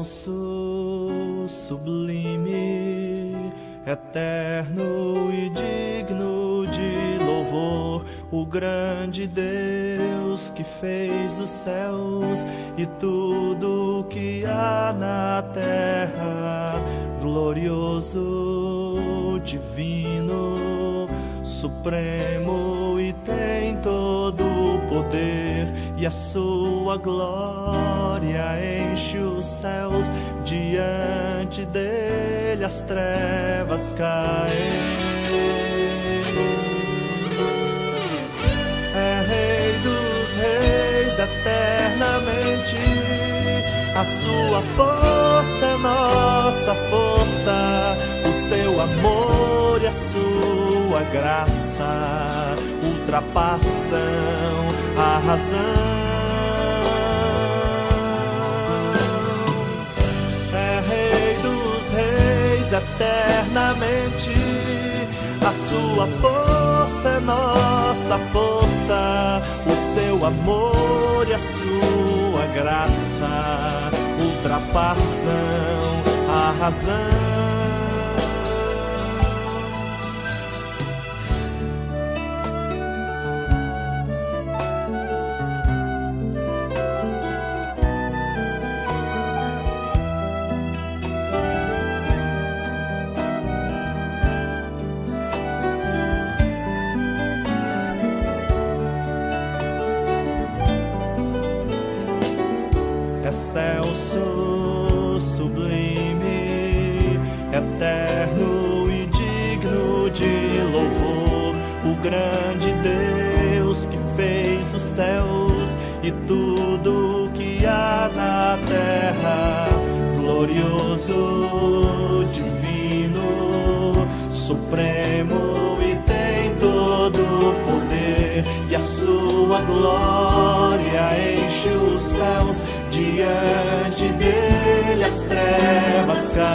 excelso, sublime, eterno e digno de louvor, o grande Deus que fez os céus e tudo que há na terra, glorioso, divino, supremo e tem todo o poder, e a sua glória enche os céus, diante dele as trevas caem. É Rei dos reis eternamente, a sua força é nossa força, o seu amor e a sua graça ultrapassam a razão. É Rei dos reis eternamente, a sua força é nossa força, o seu amor e a sua graça ultrapassam a razão. Excelso, sublime, eterno e digno de louvor, o grande Deus que fez os céus e tudo que há na terra, glorioso, divino, supremo e tem todo o poder, e a sua glória enche os céus, diante dele as trevas caem.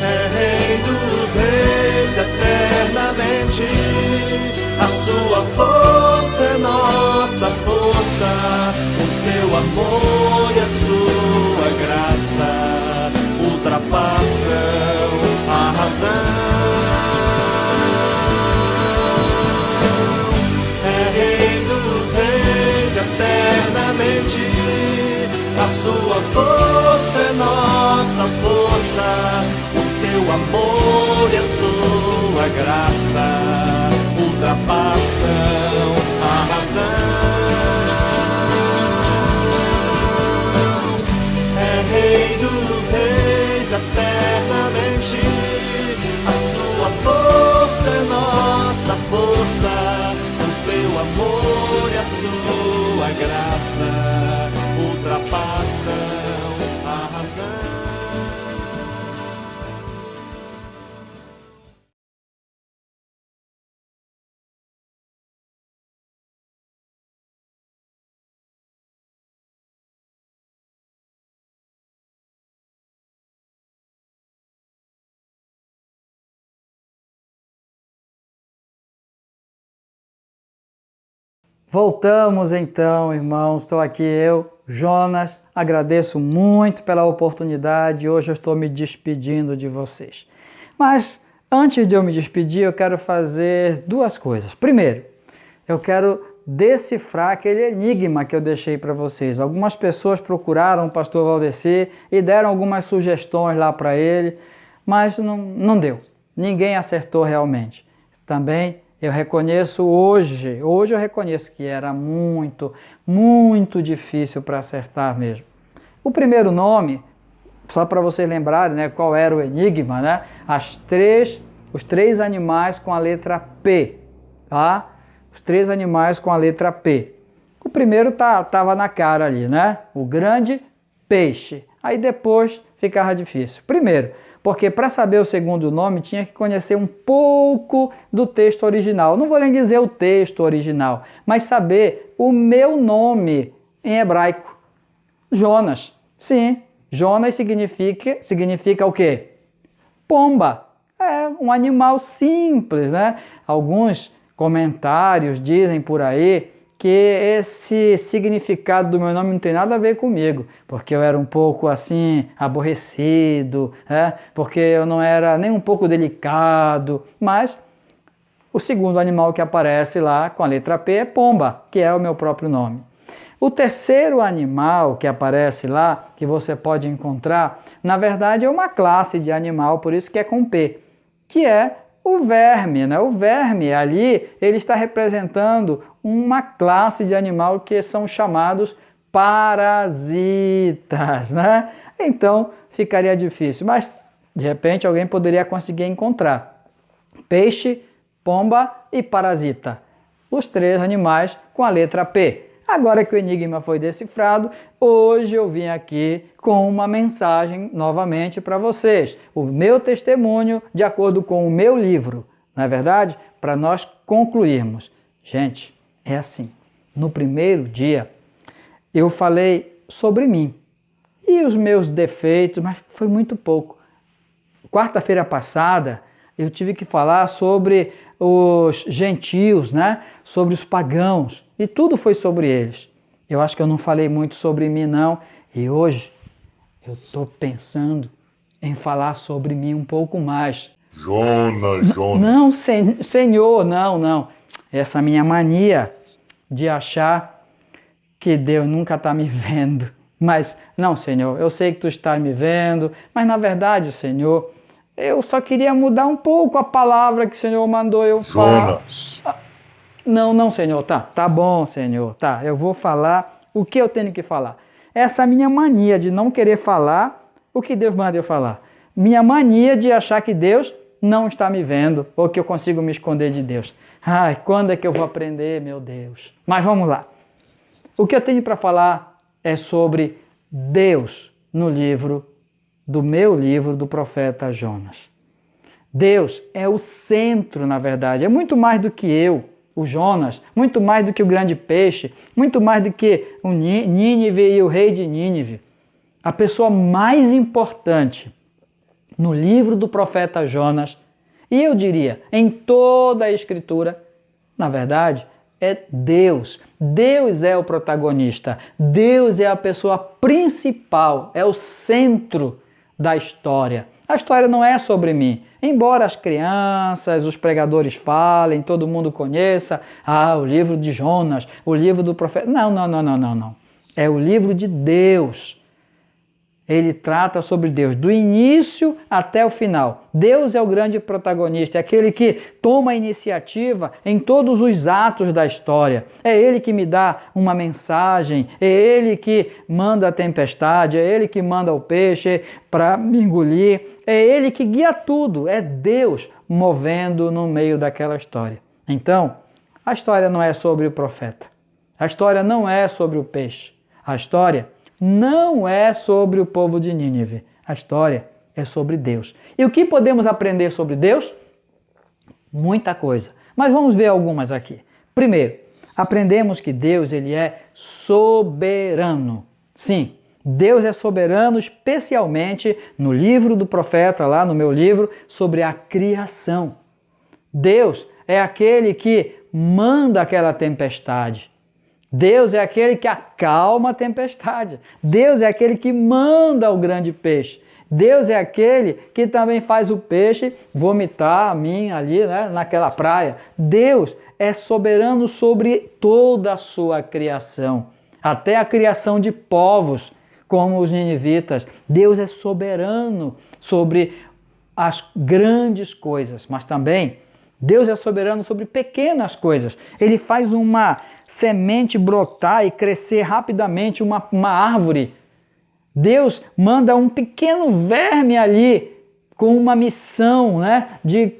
É Rei dos reis eternamente, a sua força é nossa força, o seu amor e a sua graça ultrapassam a razão. Eternamente, a sua força é nossa força, o seu amor e a sua graça ultrapassam a razão. É Rei dos reis eternamente, a sua força é nossa força, o seu amor e a sua graça ultrapassam a razão. Voltamos então, irmãos. Estou aqui eu, Jonas. Agradeço muito pela oportunidade. Hoje eu estou me despedindo de vocês. Mas antes de eu me despedir, eu quero fazer duas coisas. Primeiro, eu quero decifrar aquele enigma que eu deixei para vocês. Algumas pessoas procuraram o pastor Valdeci e deram algumas sugestões lá para ele, mas não deu. Ninguém acertou realmente. Também eu reconheço hoje eu reconheço que era muito difícil para acertar mesmo. O primeiro nome, só para vocês lembrarem, né, qual era o enigma, né? Os três animais com a letra P, tá? Os três animais com a letra P. O primeiro tava na cara ali, né? O grande peixe. Aí depois ficava difícil. Primeiro, porque para saber o segundo nome tinha que conhecer um pouco do texto original. Não vou nem dizer o texto original, mas saber o meu nome em hebraico. Jonas. Sim, Jonas significa o quê? Pomba. É um animal simples, né? Alguns comentários dizem por aí que esse significado do meu nome não tem nada a ver comigo, porque eu era um pouco assim, aborrecido, porque eu não era nem um pouco delicado, mas o segundo animal que aparece lá com a letra P é pomba, que é o meu próprio nome. O terceiro animal que aparece lá, que você pode encontrar, na verdade é uma classe de animal, por isso que é com P, que é o verme, né? O verme ali, ele está representando uma classe de animal que são chamados parasitas, né? Então ficaria difícil, mas de repente alguém poderia conseguir encontrar peixe, pomba e parasita, os três animais com a letra P. Agora que o enigma foi decifrado, hoje eu vim aqui com uma mensagem novamente para vocês. O meu testemunho de acordo com o meu livro, não é verdade? Para nós concluirmos. Gente, é assim. No primeiro dia, eu falei sobre mim e os meus defeitos, mas foi muito pouco. Quarta-feira passada, eu tive que falar sobre os gentios, né? Sobre os pagãos, e tudo foi sobre eles. Eu acho que eu não falei muito sobre mim, não, e hoje eu estou pensando em falar sobre mim um pouco mais. Jonas. Não, Senhor, não. Essa minha mania de achar que Deus nunca está me vendo. Mas, não, Senhor, eu sei que Tu está me vendo, mas na verdade, Senhor, eu só queria mudar um pouco a palavra que o Senhor mandou eu falar. Jonas. Não, Senhor, tá bom, Senhor, tá, eu vou falar o que eu tenho que falar. Essa minha mania de não querer falar o que Deus manda eu falar. Minha mania de achar que Deus não está me vendo ou que eu consigo me esconder de Deus. Ai, quando é que eu vou aprender, meu Deus? Mas vamos lá. O que eu tenho para falar é sobre Deus no livro do meu livro do profeta Jonas. Deus é o centro, na verdade, é muito mais do que eu, o Jonas, muito mais do que o grande peixe, muito mais do que o Nínive e o rei de Nínive. A pessoa mais importante no livro do profeta Jonas, e eu diria, em toda a Escritura, na verdade, é Deus. Deus é o protagonista, Deus é a pessoa principal, é o centro da história. A história não é sobre mim, embora as crianças, os pregadores falem, todo mundo conheça, o livro de Jonas, o livro do profeta. Não. É o livro de Deus. Ele trata sobre Deus, do início até o final. Deus é o grande protagonista, é aquele que toma a iniciativa em todos os atos da história. É Ele que me dá uma mensagem, é Ele que manda a tempestade, é Ele que manda o peixe para me engolir, é Ele que guia tudo, é Deus movendo no meio daquela história. Então, a história não é sobre o profeta, a história não é sobre o peixe, a história não é sobre o povo de Nínive. A história é sobre Deus. E o que podemos aprender sobre Deus? Muita coisa. Mas vamos ver algumas aqui. Primeiro, aprendemos que Deus ele é soberano. Sim, Deus é soberano, especialmente no livro do profeta, lá no meu livro, sobre a criação. Deus é aquele que manda aquela tempestade. Deus é aquele que acalma a tempestade. Deus é aquele que manda o grande peixe. Deus é aquele que também faz o peixe vomitar a mim ali, né, naquela praia. Deus é soberano sobre toda a sua criação, até a criação de povos, como os ninivitas. Deus é soberano sobre as grandes coisas, mas também Deus é soberano sobre pequenas coisas. Ele faz uma semente brotar e crescer rapidamente uma árvore. Deus manda um pequeno verme ali com uma missão, né, de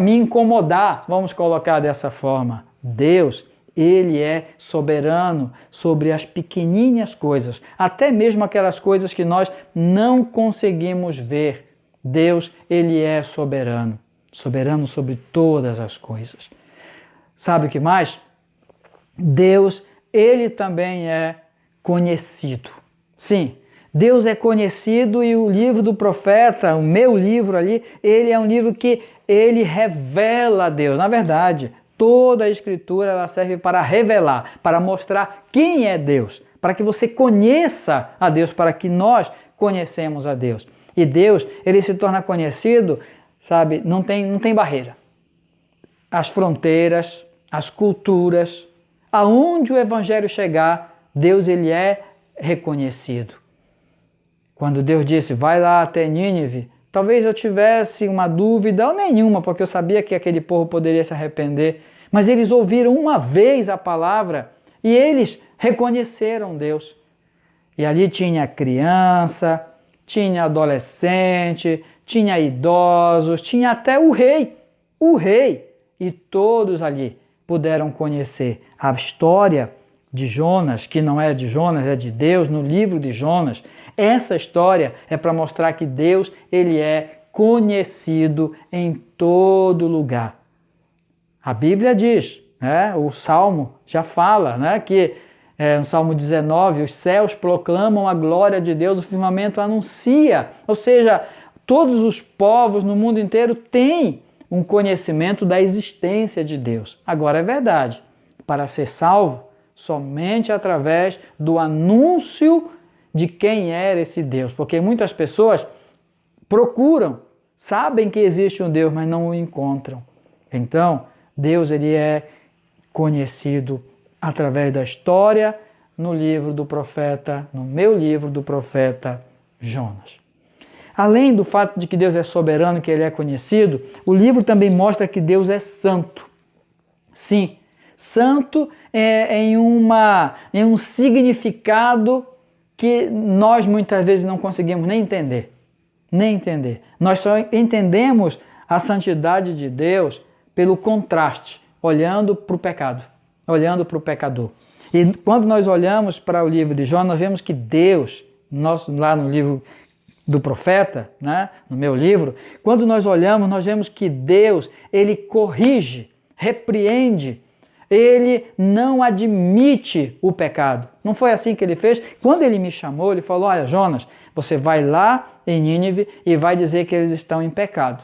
me incomodar, vamos colocar dessa forma. Deus, Ele é soberano sobre as pequenininhas coisas, até mesmo aquelas coisas que nós não conseguimos ver. Deus, Ele é soberano, soberano sobre todas as coisas. Sabe o que mais? Deus, Ele também é conhecido. Sim, Deus é conhecido e o livro do profeta, o meu livro ali, ele é um livro que ele revela a Deus. Na verdade, Toda a Escritura ela serve para revelar, para mostrar quem é Deus, para que você conheça a Deus, para que nós conhecemos a Deus. E Deus, ele se torna conhecido, sabe, não tem barreira. As fronteiras, as culturas, aonde o Evangelho chegar, Deus ele é reconhecido. Quando Deus disse, vai lá até Nínive, talvez eu tivesse uma dúvida ou nenhuma, porque eu sabia que aquele povo poderia se arrepender, mas eles ouviram uma vez a palavra e eles reconheceram Deus. E ali tinha criança, tinha adolescente, tinha idosos, tinha até o rei, e todos ali puderam conhecer a história de Jonas, que não é de Jonas, é de Deus, no livro de Jonas. Essa história é para mostrar que Deus ele é conhecido em todo lugar. A Bíblia diz, o Salmo já fala, que no Salmo 19, os céus proclamam a glória de Deus, o firmamento anuncia. Ou seja, todos os povos no mundo inteiro têm um conhecimento da existência de Deus. Agora é verdade, para ser salvo, somente através do anúncio de quem era esse Deus. Porque muitas pessoas procuram, sabem que existe um Deus, mas não o encontram. Então, Deus ele é conhecido através da história no livro do profeta, no meu livro do profeta Jonas. Além do fato de que Deus é soberano, que ele é conhecido, o livro também mostra que Deus é santo. Sim, santo em um significado que nós muitas vezes não conseguimos nem entender. Nós só entendemos a santidade de Deus pelo contraste, olhando para o pecado, olhando para o pecador. E quando nós olhamos para o livro de Jonas, nós vemos que Deus, lá no livro do profeta, no meu livro, quando nós olhamos, nós vemos que Deus, ele corrige, repreende, ele não admite o pecado. Não foi assim que ele fez? Quando ele me chamou, ele falou, olha Jonas, você vai lá em Nínive e vai dizer que eles estão em pecado.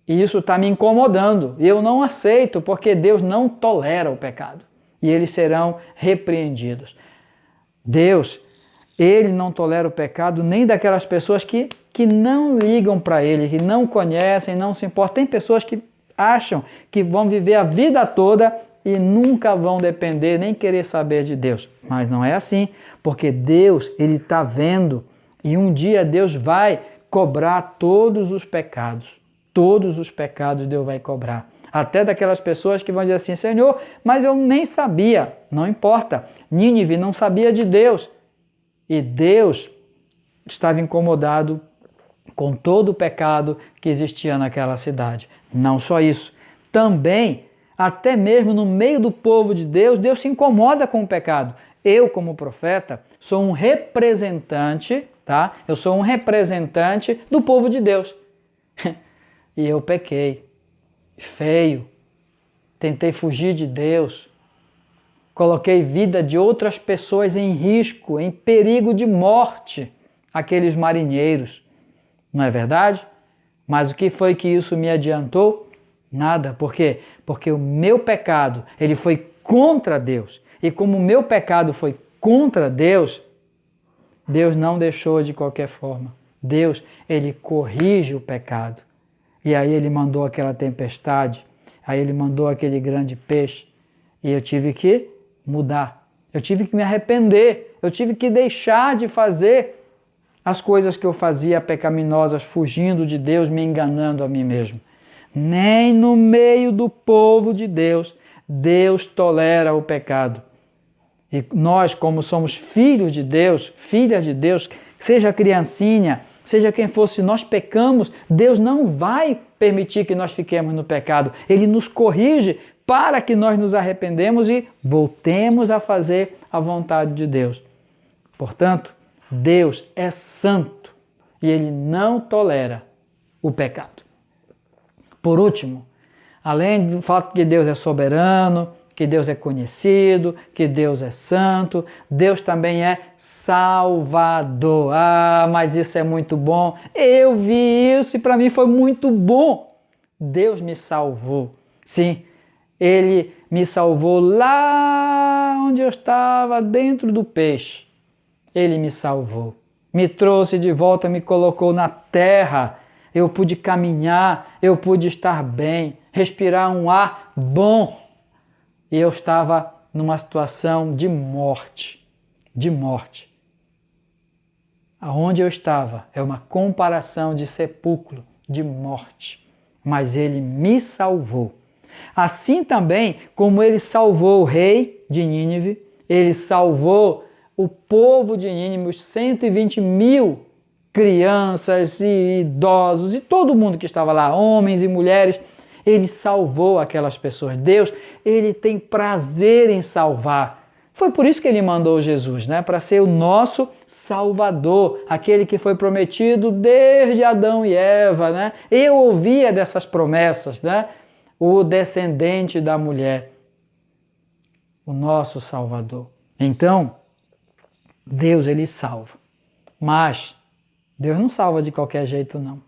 E isso está me incomodando. E eu não aceito, porque Deus não tolera o pecado. E eles serão repreendidos. Deus, ele não tolera o pecado nem daquelas pessoas que não ligam para ele, que não conhecem, não se importam. Tem pessoas que acham que vão viver a vida toda e nunca vão depender, nem querer saber de Deus. Mas não é assim, porque Deus, ele está vendo e um dia Deus vai cobrar todos os pecados. Todos os pecados Deus vai cobrar. Até daquelas pessoas que vão dizer assim, Senhor, mas eu nem sabia. Não importa. Nínive não sabia de Deus. E Deus estava incomodado com todo o pecado que existia naquela cidade. Não só isso. Também, até mesmo no meio do povo de Deus, Deus se incomoda com o pecado. Eu, como profeta, sou um representante, tá? Eu sou um representante do povo de Deus. E eu pequei. Feio. Tentei fugir de Deus. Coloquei vida de outras pessoas em risco, em perigo de morte, aqueles marinheiros. Não é verdade? Mas o que foi que isso me adiantou? Nada. Por quê? Porque o meu pecado, ele foi contra Deus. E como o meu pecado foi contra Deus, Deus não deixou de qualquer forma. Deus, ele corrige o pecado. E aí ele mandou aquela tempestade, aí ele mandou aquele grande peixe. E eu tive que mudar. Eu tive que me arrepender. Eu tive que deixar de fazer as coisas que eu fazia pecaminosas, fugindo de Deus, me enganando a mim mesmo. Nem no meio do povo de Deus, Deus tolera o pecado. E nós, como somos filhos de Deus, filhas de Deus, seja criancinha, seja quem for, se nós pecamos, Deus não vai permitir que nós fiquemos no pecado. Ele nos corrige para que nós nos arrependemos e voltemos a fazer a vontade de Deus. Portanto, Deus é santo e ele não tolera o pecado. Por último, além do fato que Deus é soberano, que Deus é conhecido, que Deus é santo, Deus também é Salvador. Ah, mas isso é muito bom. Eu vi isso e para mim foi muito bom. Deus me salvou. Sim, Ele me salvou lá onde eu estava, dentro do peixe. Ele me salvou. Me trouxe de volta, me colocou na terra. Eu pude caminhar, eu pude estar bem, respirar um ar bom. E eu estava numa situação de morte. De morte. Aonde eu estava é uma comparação de sepulcro, de morte. Mas ele me salvou. Assim também como ele salvou o rei de Nínive, ele salvou o povo de Nínive, os 120.000 crianças e idosos e todo mundo que estava lá, homens e mulheres. Ele salvou aquelas pessoas. Deus, ele tem prazer em salvar. Foi por isso que ele mandou Jesus, né? Para ser o nosso Salvador, aquele que foi prometido desde Adão e Eva, né? Eu ouvia dessas promessas, né? O descendente da mulher, o nosso Salvador. Então, Deus, ele salva. Mas Deus não salva de qualquer jeito, não.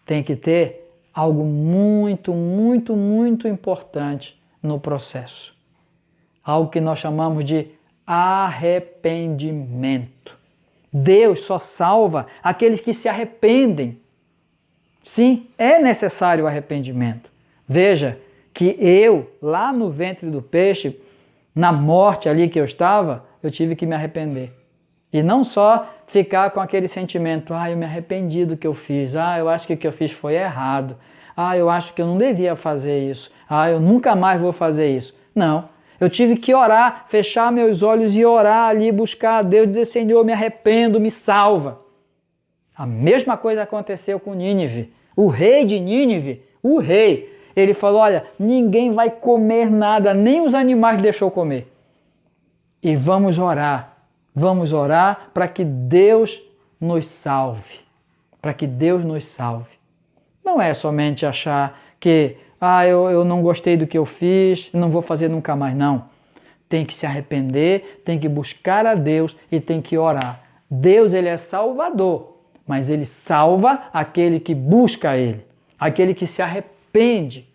Tem que ter algo muito, muito, muito importante no processo. Algo que nós chamamos de arrependimento. Deus só salva aqueles que se arrependem. Sim, é necessário o arrependimento. Veja que eu, lá no ventre do peixe, na morte ali que eu estava, eu tive que me arrepender. E não só ficar com aquele sentimento, eu me arrependi do que eu fiz, eu acho que o que eu fiz foi errado, eu acho que eu não devia fazer isso, eu nunca mais vou fazer isso. Não, eu tive que orar, fechar meus olhos e orar ali, buscar a Deus, dizer, Senhor, me arrependo, me salva. A mesma coisa aconteceu com Nínive. O rei de Nínive, ele falou, olha, ninguém vai comer nada, nem os animais deixou comer. E vamos orar para que Deus nos salve. Para que Deus nos salve. Não é somente achar que, eu não gostei do que eu fiz, não vou fazer nunca mais, não. Tem que se arrepender, tem que buscar a Deus e tem que orar. Deus, ele é salvador, mas ele salva aquele que busca ele, aquele que se arrepende.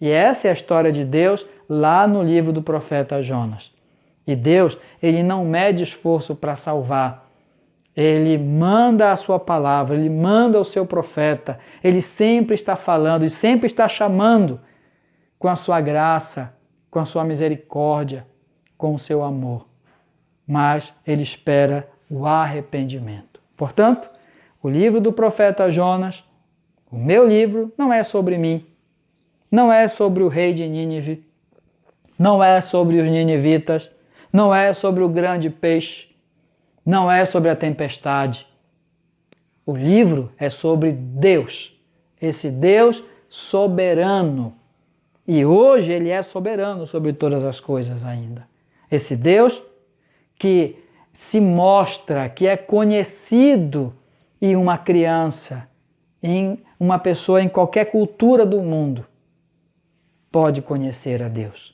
E essa é a história de Deus lá no livro do profeta Jonas. E Deus, ele não mede esforço para salvar. Ele manda a sua palavra, ele manda o seu profeta. Ele sempre está falando e sempre está chamando com a sua graça, com a sua misericórdia, com o seu amor. Mas ele espera o arrependimento. Portanto, o livro do profeta Jonas, o meu livro, não é sobre mim, não é sobre o rei de Nínive, não é sobre os ninivitas, não é sobre o grande peixe, não é sobre a tempestade. O livro é sobre Deus, esse Deus soberano. E hoje ele é soberano sobre todas as coisas ainda. Esse Deus que se mostra, que é conhecido em uma criança, em uma pessoa em qualquer cultura do mundo, pode conhecer a Deus.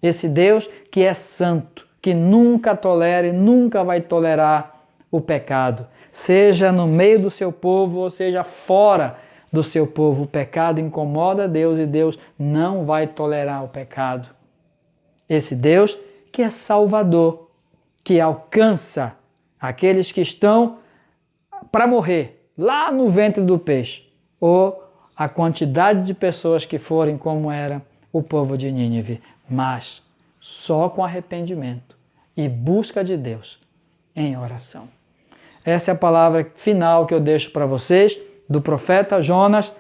Esse Deus que é santo, que nunca tolera e nunca vai tolerar o pecado, seja no meio do seu povo ou seja fora do seu povo. O pecado incomoda Deus e Deus não vai tolerar o pecado. Esse Deus que é salvador, que alcança aqueles que estão para morrer lá no ventre do peixe, ou a quantidade de pessoas que forem como era o povo de Nínive, mas só com arrependimento e busca de Deus em oração. Essa é a palavra final que eu deixo para vocês, do profeta Jonas,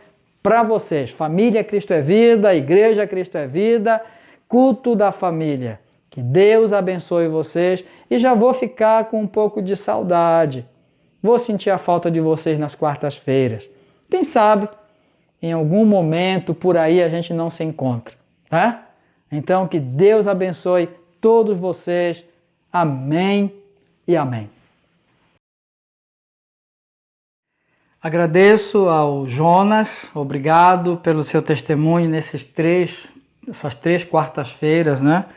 para vocês. Família Cristo é Vida, Igreja Cristo é Vida, culto da família. Que Deus abençoe vocês e já vou ficar com um pouco de saudade. Vou sentir a falta de vocês nas quartas-feiras. Quem sabe, em algum momento por aí a gente não se encontra, tá? Então, que Deus abençoe todos vocês. Amém e amém. Agradeço ao Jonas, obrigado pelo seu testemunho essas três quartas-feiras, né?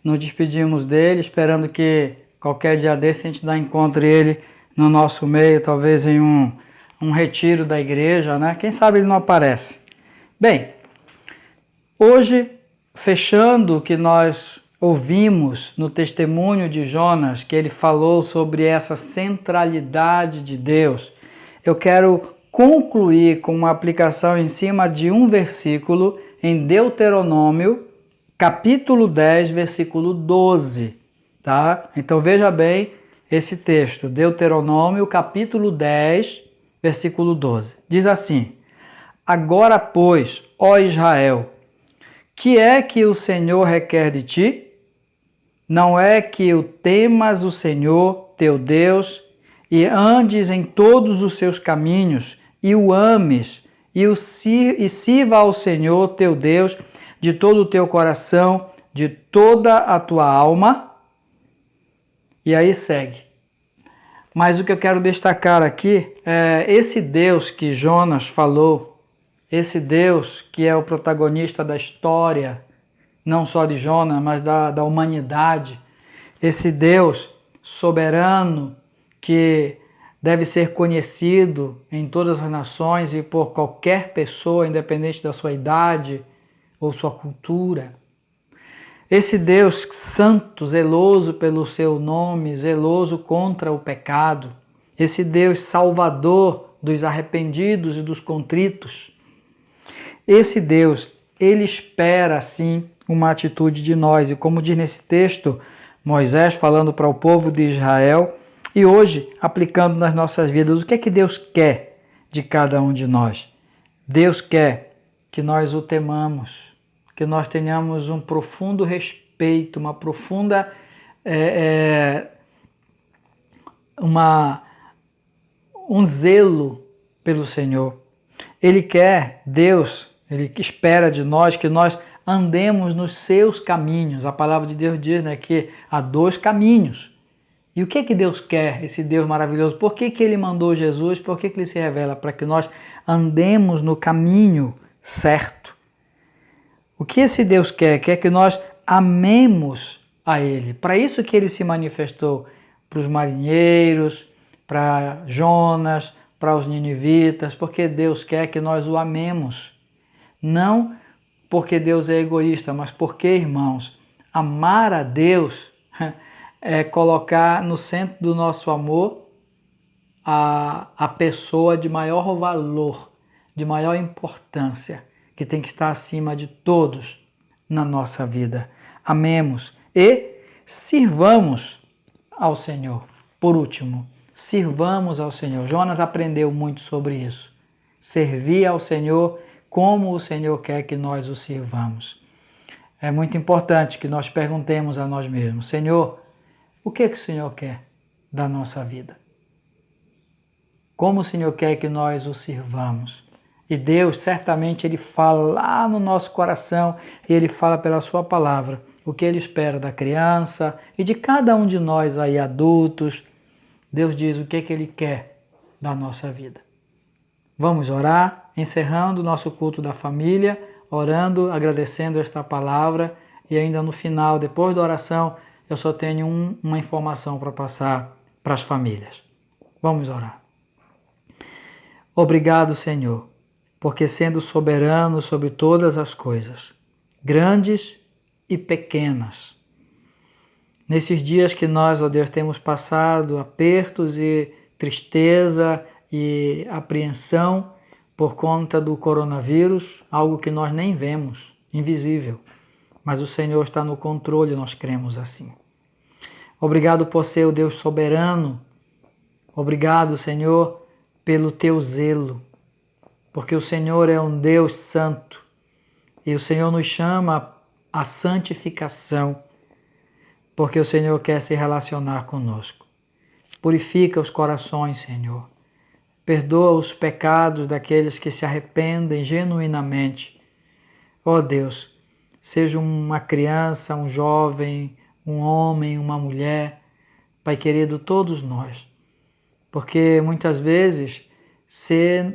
Nos despedimos dele, esperando que qualquer dia desse a gente encontre ele no nosso meio, talvez em um retiro da igreja, né? Quem sabe ele não aparece. Bem, Hoje, fechando o que nós ouvimos no testemunho de Jonas, que ele falou sobre essa centralidade de Deus, eu quero concluir com uma aplicação em cima de um versículo em Deuteronômio, capítulo 10, versículo 12, tá? Então veja bem esse texto, Deuteronômio, capítulo 10, versículo 12. Diz assim: Agora, pois, ó Israel, que é que o Senhor requer de ti? Não é que o temas o Senhor, teu Deus, e andes em todos os seus caminhos, e o ames, e sirva ao Senhor, teu Deus, de todo o teu coração, de toda a tua alma? E aí segue. Mas o que eu quero destacar aqui é esse Deus que Jonas falou, esse Deus que é o protagonista da história, não só de Jonas, mas da humanidade, esse Deus soberano que deve ser conhecido em todas as nações e por qualquer pessoa, independente da sua idade ou sua cultura. Esse Deus santo, zeloso pelo seu nome, zeloso contra o pecado. Esse Deus salvador dos arrependidos e dos contritos. Esse Deus, ele espera, sim, uma atitude de nós. E como diz nesse texto, Moisés falando para o povo de Israel, e hoje aplicando nas nossas vidas, o que é que Deus quer de cada um de nós? Deus quer que nós o temamos, que nós tenhamos um profundo respeito, uma profunda um zelo pelo Senhor. Ele quer, Deus, ele espera de nós que nós andemos nos seus caminhos. A palavra de Deus diz, né, que há dois caminhos. E o que é que Deus quer, esse Deus maravilhoso? Por que ele mandou Jesus? Por que ele se revela? Para que nós andemos no caminho certo. O que esse Deus quer? Quer que nós amemos a Ele. Para isso que Ele se manifestou para os marinheiros, para Jonas, para os ninivitas, porque Deus quer que nós o amemos. Não porque Deus é egoísta, mas porque, irmãos, amar a Deus é colocar no centro do nosso amor a pessoa de maior valor, de maior importância, que tem que estar acima de todos na nossa vida. Amemos e sirvamos ao Senhor. Por último, sirvamos ao Senhor. Jonas aprendeu muito sobre isso. Servir ao Senhor como o Senhor quer que nós o sirvamos. É muito importante que nós perguntemos a nós mesmos: Senhor, o que o Senhor quer da nossa vida? Como o Senhor quer que nós o sirvamos? E Deus, certamente, Ele fala lá no nosso coração, e Ele fala pela sua palavra o que Ele espera da criança e de cada um de nós aí, adultos. Deus diz o que Ele quer da nossa vida. Vamos orar, encerrando o nosso culto da família, orando, agradecendo esta palavra, e ainda no final, depois da oração, eu só tenho uma informação para passar para as famílias. Vamos orar. Obrigado, Senhor, porque sendo soberano sobre todas as coisas, grandes e pequenas, nesses dias que nós, ó Deus, temos passado apertos e tristeza e apreensão por conta do coronavírus, algo que nós nem vemos, invisível, mas o Senhor está no controle, nós cremos assim. Obrigado por ser o Deus soberano. Obrigado, Senhor, pelo teu zelo, porque o Senhor é um Deus santo e o Senhor nos chama à santificação, porque o Senhor quer se relacionar conosco. Purifica os corações, Senhor. Perdoa os pecados daqueles que se arrependem genuinamente. Ó Deus, seja uma criança, um jovem, um homem, uma mulher, Pai querido, todos nós. Porque muitas vezes,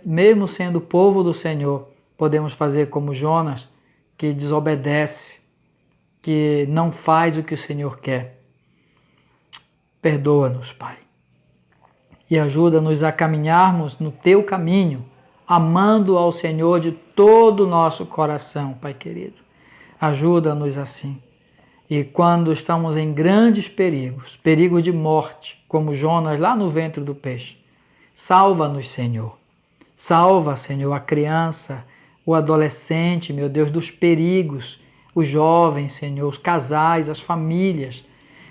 mesmo sendo povo do Senhor, podemos fazer como Jonas, que desobedece, que não faz o que o Senhor quer. Perdoa-nos, Pai. E ajuda-nos a caminharmos no teu caminho, amando ao Senhor de todo o nosso coração, Pai querido. Ajuda-nos assim. E quando estamos em grandes perigos, perigos de morte, como Jonas lá no ventre do peixe, salva-nos, Senhor. Salva, Senhor, a criança, o adolescente, meu Deus, dos perigos, os jovens, Senhor, os casais, as famílias.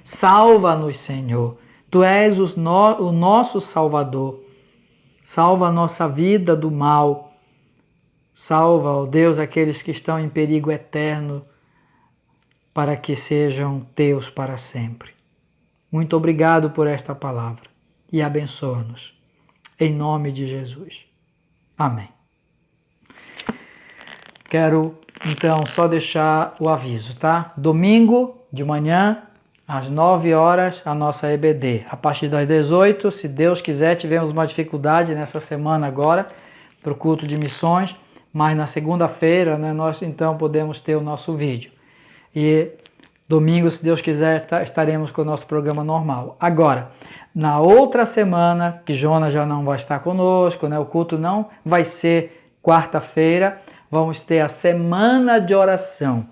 Salva-nos, Senhor. Tu és o nosso Salvador. Salva a nossa vida do mal. Salva, ó Deus, aqueles que estão em perigo eterno, para que sejam teus para sempre. Muito obrigado por esta palavra e abençoa-nos. Em nome de Jesus. Amém. Quero, então, só deixar o aviso, tá? Domingo de manhã, às 9 horas, a nossa EBD. A partir das 18, se Deus quiser, tivemos uma dificuldade nessa semana agora, para o culto de missões, mas na segunda-feira, né, nós então podemos ter o nosso vídeo. E domingo, se Deus quiser, estaremos com o nosso programa normal. Agora, na outra semana, que Jonas já não vai estar conosco, né, o culto não vai ser quarta-feira, vamos ter a semana de oração.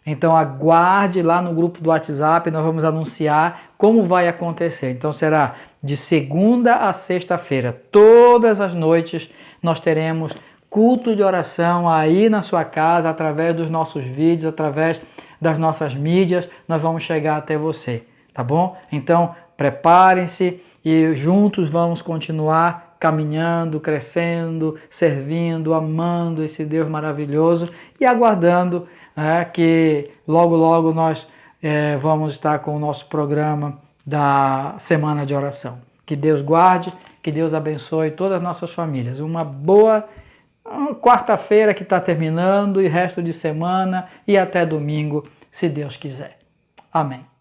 Então aguarde lá no grupo do WhatsApp, nós vamos anunciar como vai acontecer. Então será de segunda a sexta-feira, todas as noites nós teremos culto de oração aí na sua casa, através dos nossos vídeos, através das nossas mídias, nós vamos chegar até você, tá bom? Então preparem-se e juntos vamos continuar caminhando, crescendo, servindo, amando esse Deus maravilhoso e aguardando que logo, logo nós vamos estar com o nosso programa da Semana de Oração. Que Deus guarde, que Deus abençoe todas as nossas famílias. Uma boa quarta-feira que está terminando e resto de semana e até domingo, se Deus quiser. Amém.